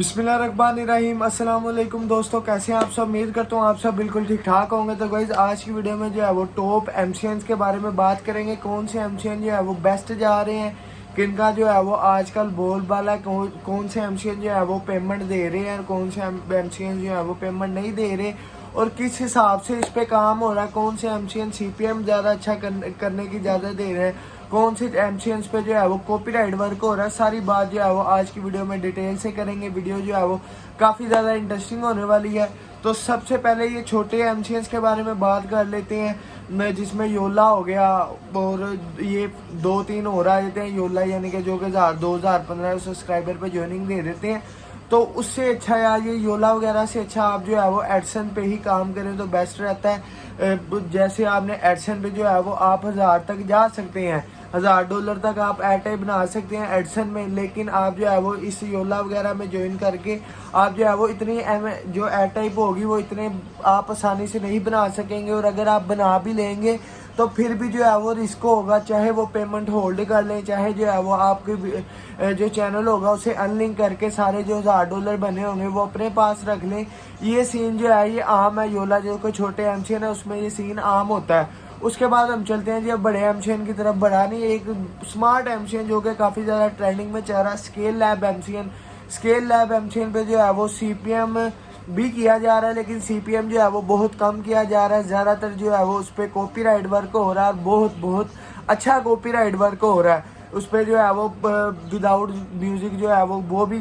बिस्मिल्लाहिर्रहमानिर्रहीम। अस्सलाम वालेकुम दोस्तों, कैसे हैं आप सब। उम्मीद करता हूँ आप सब बिल्कुल ठीक ठाक होंगे। तो गाइस आज की वीडियो में जो है वो टॉप एमसीएन्स के बारे में बात करेंगे। कौन से एमसीएन जो है वो बेस्ट जा रहे हैं, किनका जो है वो आजकल बोलबाला, कौन से एमसीएन जो है वो पेमेंट दे रहे हैं, कौन से एमसीएन जो है वो पेमेंट नहीं दे रहे, और किस हिसाब से इस पे काम हो रहा है। कौन से एमसीएन सीपीएम ज़्यादा अच्छा करने की इजाज़त दे रहे हैं, कौन से एमसीएन्स पे जो है वो कॉपीराइट वर्क हो रहा है। सारी बात जो है वो आज की वीडियो में डिटेल से करेंगे। वीडियो जो है वो काफ़ी ज़्यादा इंटरेस्टिंग होने वाली है। तो सबसे पहले ये छोटे एमसीएन्स के बारे में बात कर लेते हैं, जिसमें योला हो गया और ये 2-3 हो रहा देते हैं। योला यानी कि जो कि 2015 सब्सक्राइबर पे ज्वाइनिंग दे देते हैं। तो उससे अच्छा यार ये योला वगैरह से अच्छा आप जो है वो एडसन पे ही काम करें तो बेस्ट रहता है। जैसे आपने एडसन पे जो है वो आप 1000 तक जा सकते हैं, $1000 तक आप एयरटाइप बना सकते हैं एडसन में। लेकिन आप जो है वो इस योला वगैरह में ज्वाइन करके आप जो है वो इतनी जो एयरटाइप होगी वो इतने आप आसानी से नहीं बना सकेंगे। और अगर आप बना भी लेंगे तो फिर भी जो है वो रिस्क होगा, चाहे वो पेमेंट होल्ड कर लें, चाहे जो है वो आपके जो चैनल होगा उसे अनलिंक करके सारे जो $1000 बने होंगे वो अपने पास रख लें। ये सीन जो है ये आम है। योला जो कोई छोटे एमसीएन है उसमें ये सीन आम होता है। उसके बाद हम चलते हैं जी अब बड़े एमसीएन की तरफ। बड़ा नहीं, एक स्मार्ट एमसीएन जो कि काफ़ी ज़्यादा ट्रेंडिंग में चल रहा है, scale lab MCN. Scale lab MCN पे जो है वो सीपीएम भी किया जा रहा है, लेकिन सीपीएम जो है वो बहुत कम किया जा रहा है। ज़्यादातर जो है वो उस पर कॉपीराइट वर्क हो रहा है, बहुत बहुत अच्छा कॉपीराइट वर्क हो रहा है। उस पर जो है वो विदाउट म्यूज़िक जो है वो भी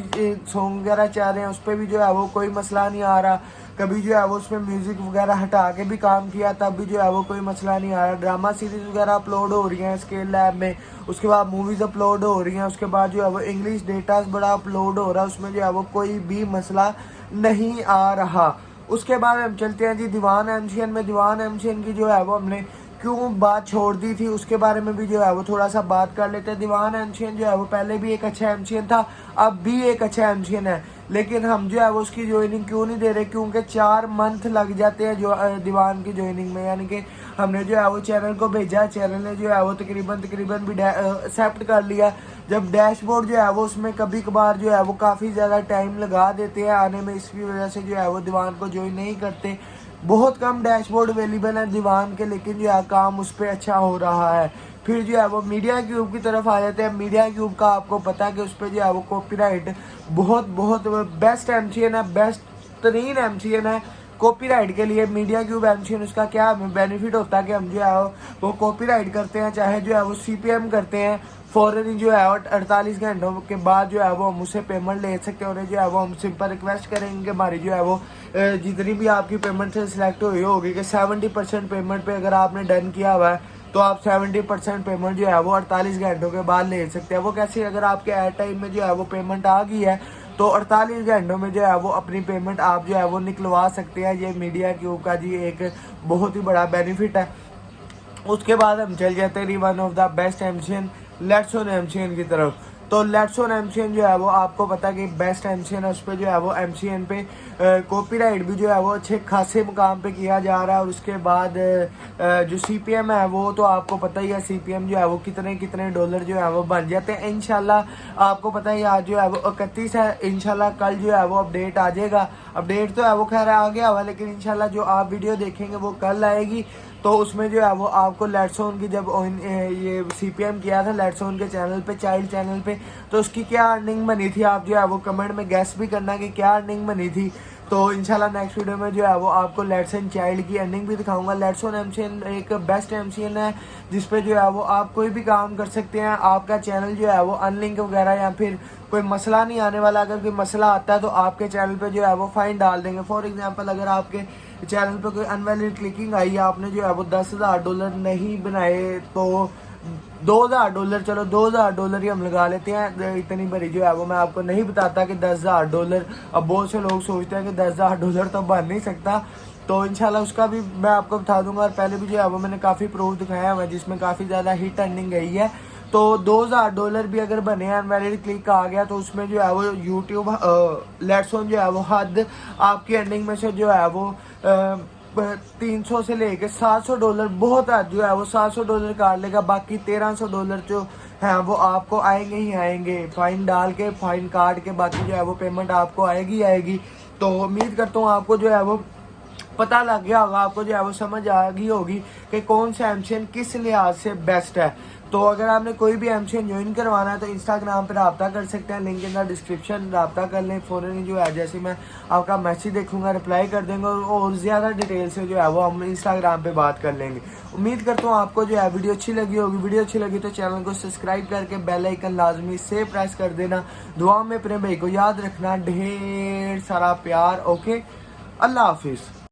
सॉन्ग वगैरह चाह रहे हैं, उस पर भी जो है वो कोई मसला नहीं आ रहा। कभी जो है वो उसमें म्यूज़िक वगैरह हटा के भी काम किया तब भी जो है वो कोई मसला नहीं आ रहा। ड्रामा सीरीज़ वगैरह अपलोड हो रही हैं स्केल लैब में, उसके बाद मूवीज़ अपलोड हो रही हैं, उसके बाद जो है वो इंग्लिश डेटा बड़ा अपलोड हो रहा है, उसमें जो है वो कोई भी मसला नहीं आ रहा। उसके बाद हम चलते हैं जी दीवान एमसीएन में। दीवान एमसीएन की जो है वो हमने क्यों बात छोड़ दी थी उसके बारे में भी जो है वो थोड़ा सा बात कर लेते हैं। दीवान एमसीएन जो है वो पहले भी एक अच्छा एमसीएन था, अब भी एक अच्छा एमसीएन है, लेकिन हम जो है वो उसकी ज्वाइनिंग क्यों नहीं दे रहे, क्योंकि 4 मंथ लग जाते हैं जो दीवान की ज्वाइनिंग में। यानी कि हमने जो है वो चैनल को भेजा, चैनल ने जो है वो तकरीबन भी एक्सेप्ट कर लिया। जब डैशबोर्ड जो है वो उसमें कभी कभार जो है वो काफ़ी ज़्यादा टाइम लगा देते हैं आने में, इसकी वजह से जो है वो दीवान को ज्वाइन नहीं करते। बहुत कम डैशबोर्ड अवेलेबल है दीवान के, लेकिन जो है काम उस पर अच्छा हो रहा है। फिर जो है वो मीडिया क्यूब की तरफ आ जाते हैं। मीडिया क्यूब का आपको पता है कि उस पर जो है वो कॉपीराइट बहुत बहुत बेस्ट एमसीएन है, बेस्ट तरीन एमसीएन है कॉपीराइट के लिए। मीडिया क्यूब एमसीएन उसका क्या बेनिफिट होता है कि हम जो है वो कॉपीराइट करते हैं, चाहे जो है वो सीपीएम करते हैं फौरन जो है 48 घंटों के बाद जो है वो हम उससे पेमेंट ले सकते हैं। और जो है वो हम सिंपल रिक्वेस्ट करेंगे हमारी जो है वो जितनी भी आपकी पेमेंट से सिलेक्ट हुई होगी कि 70% पेमेंट पे अगर आपने डन किया हुआ है तो आप 70% पेमेंट जो है वो 48 घंटों के बाद ले सकते हैं। वो कैसे, अगर आपके एयर टाइम में जो है वो पेमेंट आ गई है तो 48 घंटों में जो है वो अपनी पेमेंट आप जो है वो निकलवा सकते हैं। ये मीडिया क्यूब का जी एक बहुत ही बड़ा बेनिफिट है। उसके बाद हम चल जाते हैं one of the best MCN let's on MCN की तरफ। तो लेट्स ऑन एमसीएन जो है वो आपको पता है कि बेस्ट एमसीएन है। उस पर जो है वो एमसीएन पे कॉपीराइट भी जो है वो अच्छे खासे मुकाम पे किया जा रहा है। और उसके बाद जो सीपीएम है वो तो आपको पता ही है, सीपीएम जो है वो कितने कितने डॉलर जो है वो बन जाते हैं। इंशाल्लाह आपको पता ही आज जो है वो 31 है, इंशाल्लाह कल जो है वो अपडेट आ जाएगा। अपडेट तो है वो खैर आ गया हुआ, लेकिन इंशाल्लाह जो आप वीडियो देखेंगे वो कल आएगी। तो उसमें जो है वो आपको लेट्सोन की जब ये सीपीएम किया था लेट्सोन के चैनल पे, चाइल्ड चैनल पे, तो उसकी क्या अर्निंग बनी थी आप जो है वो कमेंट में गैस भी करना कि क्या अर्निंग बनी थी। तो इंशाल्लाह नेक्स्ट वीडियो में जो है वो आपको लेट्सन चाइल्ड की अर्निंग भी दिखाऊंगा। लेट्सन एमसीएन एक बेस्ट एमसीएन है जिसपे जो है वो आप कोई भी काम कर सकते हैं। आपका चैनल जो है वो अनलिंक वगैरह या फिर कोई मसला नहीं आने वाला। अगर कोई मसला आता है तो आपके चैनल पे जो है वो फाइन डाल देंगे। फॉर एग्जांपल अगर आपके चैनल पे कोई अनवैलिड क्लिकिंग आई, आपने जो है वो $10,000 नहीं बनाए तो $2,000, चलो $2,000 ही हम लगा लेते हैं। इतनी बड़ी जो है वो मैं आपको नहीं बताता कि $10,000। अब बहुत से लोग सोचते हैं कि $10,000 तो बन नहीं सकता, तो इंशाल्लाह उसका भी मैं आपको बता दूंगा। और पहले भी जो है वो मैंने काफ़ी प्रूफ दिखाया हुआ है जिसमें काफ़ी ज़्यादा हिट अर्निंग गई है। तो $2,000 भी अगर बने अनवैलिड क्लिक आ गया तो उसमें जो है वो यूट्यूब लेट्सऑन जो है वो हद आपकी अर्निंग में से जो है वो 300 से लेके $700 बहुत है जो है वो $700 काट लेगा। बाकी $1,300 जो हैं वो आपको आएंगे ही आएंगे, फाइन डाल के, फाइन काट के, बाकी जो है वो पेमेंट आपको आएगी आएगी। तो उम्मीद करता हूँ आपको जो है वो पता लग गया होगा, आपको जो है वो समझ आ गई होगी कि कौन सा एमसीएन किस लिहाज से बेस्ट है। तो अगर आपने कोई भी एमसीएन ज्वाइन करवाना है तो इंस्टाग्राम पर रब्ता कर सकते हैं, लिंक इन द डिस्क्रिप्शन, रब्ता कर लें। फ़ौरन जो है जैसे मैं आपका मैसेज देखूंगा रिप्लाई कर देंगे और ज़्यादा डिटेल से जो है वो हम इंस्टाग्राम पे बात कर लेंगे। उम्मीद करता हूँ आपको जो है वीडियो अच्छी लगी होगी। वीडियो अच्छी लगी तो चैनल को सब्सक्राइब करके बेल आइकन लाजमी से प्रेस कर देना। दुआ में अपने भाई को याद रखना, ढेर सारा प्यार। ओके, अल्लाह हाफिज़।